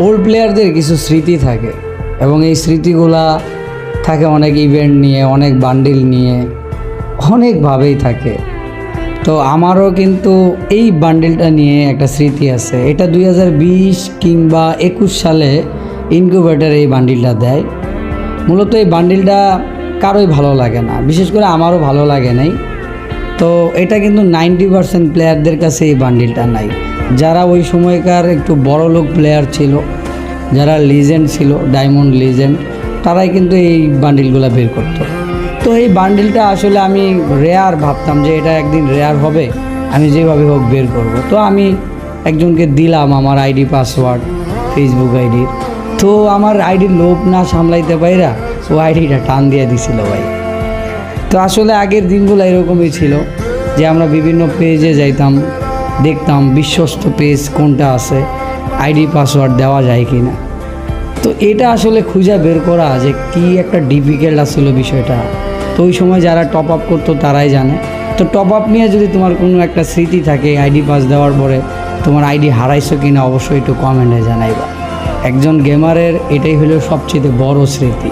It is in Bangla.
ওল্ড প্লেয়ারদের কিছু স্মৃতি থাকে এবং এই স্মৃতিগুলা থাকে অনেক ইভেন্ট নিয়ে, অনেক বান্ডিল নিয়ে, অনেকভাবেই থাকে। তো আমারও কিন্তু এই বান্ডিলটা নিয়ে একটা স্মৃতি আছে। এটা 2020 কিংবা 21 সালে ইনকিউবেটর এই বান্ডিলটা দেয়। মূলত এই বান্ডিলটা কারোই ভালো লাগে না, বিশেষ করে আমারও ভালো লাগে নাই। তো এটা কিন্তু 90% প্লেয়ারদের কাছে এই বান্ডিলটা নাই। যারা ওই সময়কার একটু বড় লোক প্লেয়ার ছিল, যারা লিজেন্ড ছিল, ডায়মন্ড লিজেন্ড, তারাই কিন্তু এই বান্ডিলগুলো বের করতো। তো এই বান্ডিলটা আসলে আমি রেয়ার ভাবতাম যে এটা একদিন রেয়ার হবে, আমি যেভাবে হোক বের করব। তো আমি একজনকে দিলাম আমার আইডি পাসওয়ার্ড, ফেসবুক আইডির। তো আমার আইডির লোভ না সামলাইতে পাইরা ও আইডিটা টান দিয়ে দিছিল ভাই। তো আসলে আগের দিনগুলো এরকমই ছিল যে আমরা বিভিন্ন পেজে যাইতাম, দেখতাম বিশ্বস্ত পেজ কোনটা আছে, আইডি পাসওয়ার্ড দেওয়া যায় কি না। তো এটা আসলে খুঁজে বের করা যে কি একটা ডিফিকাল্ট আসলে বিষয়টা। তো ওই সময় যারা টপ আপ করতো তারাই জানে। তো টপ আপ নিয়ে যদি তোমার কোনো একটা স্মৃতি থাকে, আইডি পাস দেওয়ার পরে তোমার আইডি হারাইছো কি না, অবশ্যই একটু কমেন্টে জানাইবা। একজন গেমারের এটাই হলো সবচেয়ে বড় স্মৃতি।